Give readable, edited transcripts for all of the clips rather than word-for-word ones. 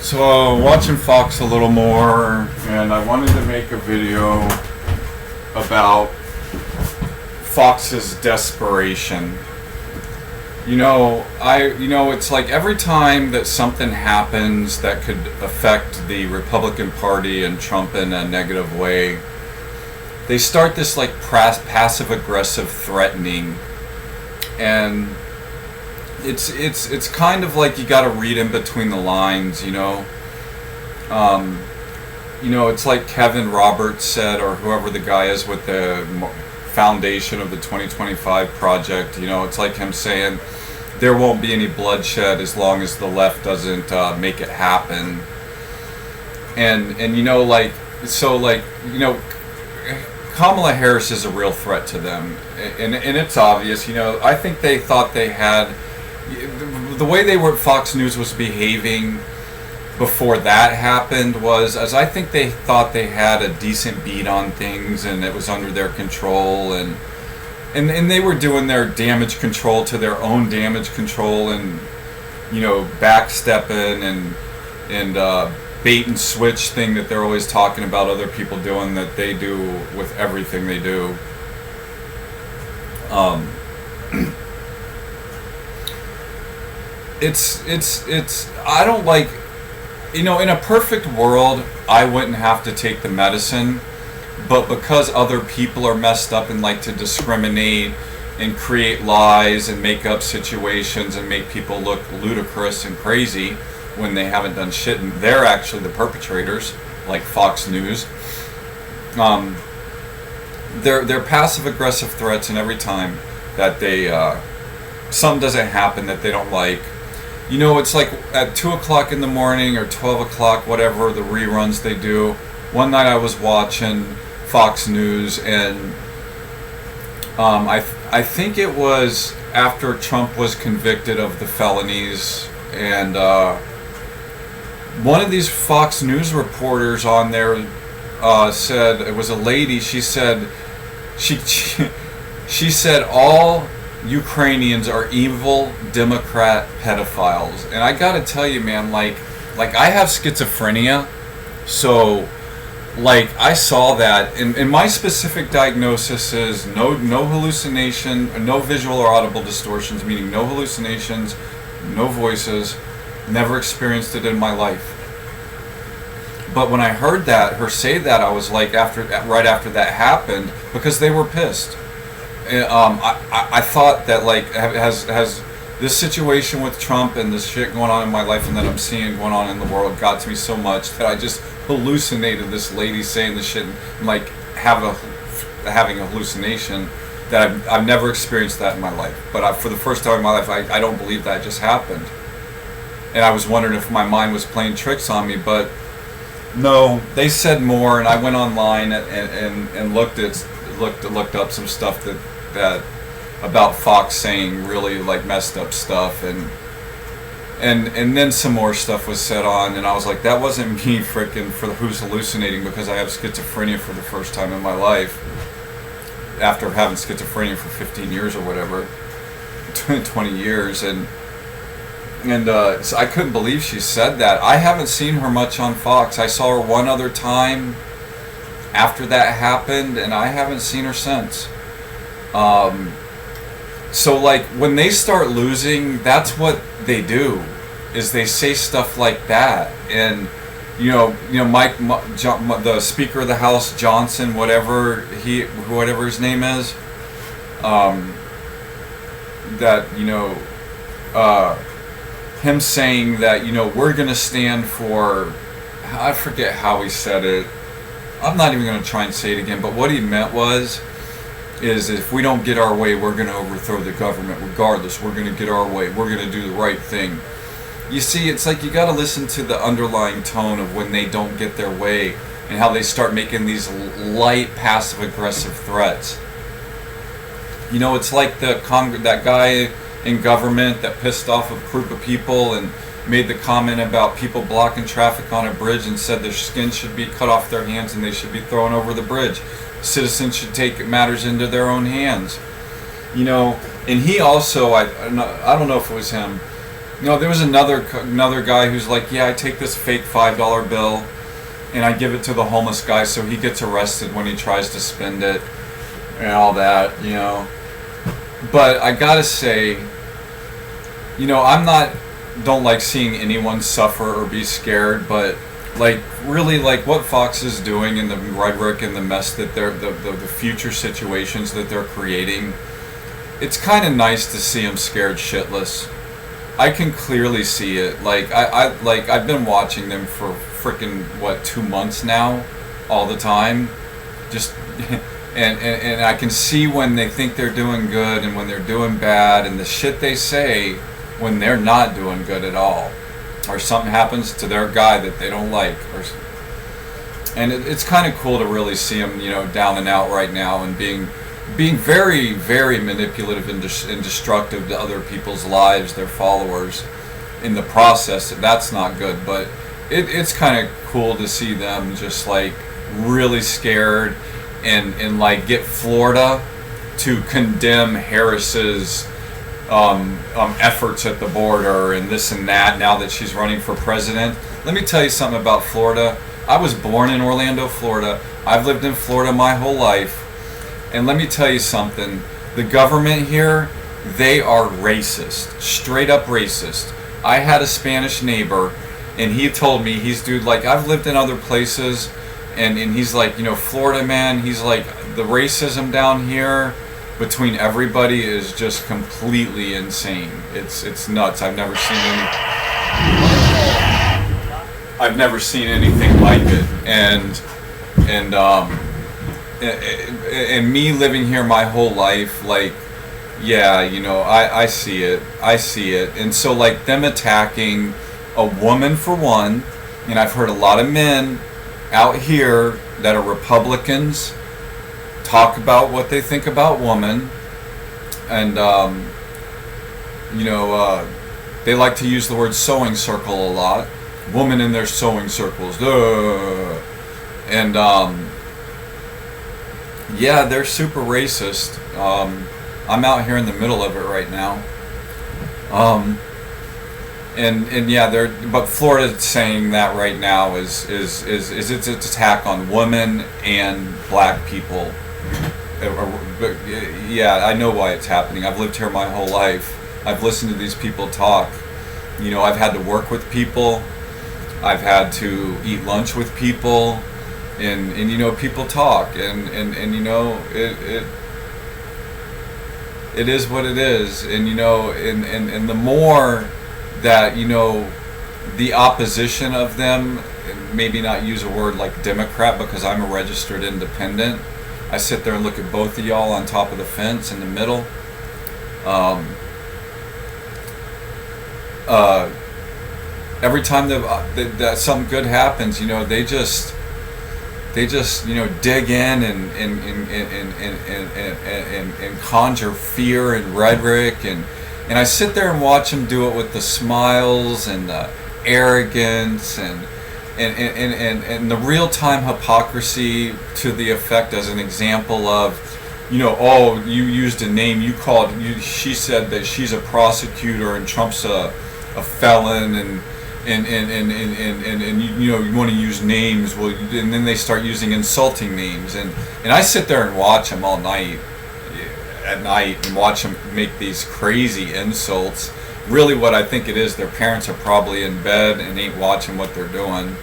So watching Fox a little more, and I wanted to make a video about Fox's desperation. It's like every time that something happens that could affect the Republican Party and Trump in a negative way, they start this like passive aggressive threatening, and it's kind of like you got to read in between the lines, it's like Kevin Roberts said, or whoever the guy is with the foundation of the 2025 project. It's like him saying there won't be any bloodshed as long as the left doesn't make it happen. And Kamala Harris is a real threat to them, and it's obvious. I think they thought they had the way Fox News was behaving before that happened was, as I think they thought they had a decent beat on things and it was under their control, and they were doing their damage control to their own damage control, and backstepping and bait and switch thing that they're always talking about other people doing, that they do with everything they do. It's I don't like, in a perfect world I wouldn't have to take the medicine, but because other people are messed up and like to discriminate and create lies and make up situations and make people look ludicrous and crazy when they haven't done shit, and they're actually the perpetrators, like Fox News. They're passive aggressive threats, and every time that they something doesn't happen that they don't like, it's like at 2 o'clock in the morning or 12 o'clock, whatever the reruns they do. One night I was watching Fox News, and I think it was after Trump was convicted of the felonies, and one of these Fox News reporters on there said, it was a lady, she said she said all Ukrainians are evil Democrat pedophiles. And I gotta tell you, man, like I have schizophrenia, so like I saw that, and my specific diagnosis is no hallucination, no visual or audible distortions, meaning no hallucinations, no voices, never experienced it in my life. But when I heard her say that, I was like, right after that happened, because they were pissed. I thought that, like, has this situation with Trump and this shit going on in my life and that I'm seeing going on in the world got to me so much that I just hallucinated this lady saying this shit, and like having a hallucination that I've never experienced that in my life. But for the first time in my life, I don't believe that just happened. And I was wondering if my mind was playing tricks on me, but no, they said more, and I went online and looked up some stuff that about Fox saying really like messed up stuff, and then some more stuff was said on, and I was like, that wasn't me freaking who's hallucinating, because I have schizophrenia for the first time in my life after having schizophrenia for 15 years or whatever, 20 years, and so I couldn't believe she said that. I haven't seen her much on Fox. I saw her one other time after that happened, and I haven't seen her since. So like when they start losing, that's what they do, is they say stuff like that. And Mike, the Speaker of the House, Johnson, whatever his name is, him saying that we're gonna stand for, I forget how he said it. I'm not even gonna try and say it again, but what he meant is if we don't get our way, we're going to overthrow the government regardless. We're going to get our way. We're going to do the right thing. You see, it's like you got to listen to the underlying tone of when they don't get their way and how they start making these light passive-aggressive threats. It's like that guy in government that pissed off a group of people and made the comment about people blocking traffic on a bridge and said their skin should be cut off their hands and they should be thrown over the bridge. Citizens should take matters into their own hands. And he also, I don't know if it was him, No, there was another guy who's like, yeah, I take this fake $5 bill and I give it to the homeless guy so he gets arrested when he tries to spend it and all that, you know. But I gotta say, you know, don't like seeing anyone suffer or be scared, but like really like what Fox is doing and the rhetoric and the mess that the future situations that they're creating, it's kind of nice to see them scared shitless. I can clearly see it. Like I've been watching them for freaking 2 months now, all the time, just and I can see when they think they're doing good and when they're doing bad, and the shit they say when they're not doing good at all, or something happens to their guy that they don't like, and it's kind of cool to really see them, you know, down and out right now and being very, very manipulative and destructive to other people's lives, their followers, in the process. That's not good, but it's kind of cool to see them just like really scared and like get Florida to condemn Harris's efforts at the border and this and that now that she's running for president. Let me tell you something about Florida. I was born in Orlando, Florida. I've lived in Florida my whole life. And let me tell you something. The government here, they are racist. Straight up racist. I had a Spanish neighbor, and he told me, like, I've lived in other places, and he's like, you know, Florida, man, he's like, the racism down here between everybody is just completely insane. It's nuts. I've never seen anything like it. And me living here my whole life, like, yeah, you know, I see it. And so, like, them attacking a woman for one, and I've heard a lot of men out here that are Republicans talk about what they think about women, and you know, they like to use the word sewing circle a lot. Woman in their sewing circles, and yeah, they're super racist. I'm out here in the middle of it right now. And yeah, but Florida's saying that right now is it's an attack on women and black people. Yeah, I know why it's happening. I've lived here my whole life. I've listened to these people talk. You know, I've had to work with people. I've had to eat lunch with people. And you know, people talk, and you know, it is what it is. And you know, and the more that, you know, the opposition of them, and maybe not use a word like Democrat because I'm a registered independent. I sit there and look at both of y'all on top of the fence in the middle. Every time that something good happens, you know, they just you know, dig in and conjure fear and rhetoric, and I sit there and watch them do it with the smiles and the arrogance and the real-time hypocrisy, to the effect, as an example of, you know, oh, you used a name, she said that she's a prosecutor and Trump's a felon, and you know, you want to use names, well, and then they start using insulting names, and I sit there and watch them all night, at night, and watch them make these crazy insults. Really, what I think it is, their parents are probably in bed and ain't watching what they're doing.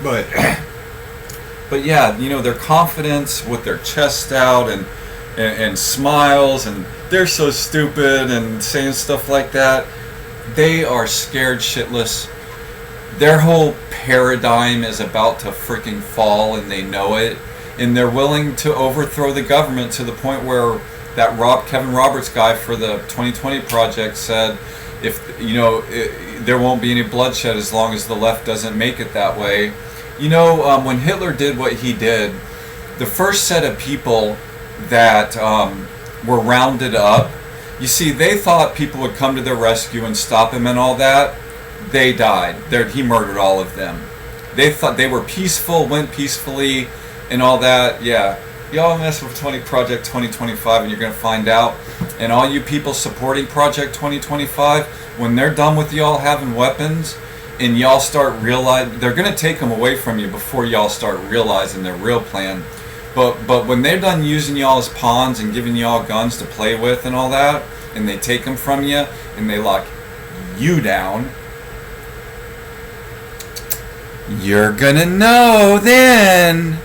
But yeah, you know, their confidence with their chest out and smiles, and they're so stupid and saying stuff like that. They are scared shitless. Their whole paradigm is about to freaking fall, and they know it. And they're willing to overthrow the government to the point where that Kevin Roberts guy for the 2020 Project said, if, you know, there won't be any bloodshed as long as the left doesn't make it that way. You know, when Hitler did what he did, the first set of people that were rounded up, you see, they thought people would come to their rescue and stop him and all that. They died. He murdered all of them. They thought they were peaceful, went peacefully, and all that. Yeah, Y'all mess with Project 2025 and you're going to find out. And all you people supporting Project 2025, when they're done with y'all having weapons and y'all start realizing, they're going to take them away from you before y'all start realizing their real plan. But when they're done using y'all as pawns and giving y'all guns to play with and all that, and they take them from you and they lock you down, you're gonna know then.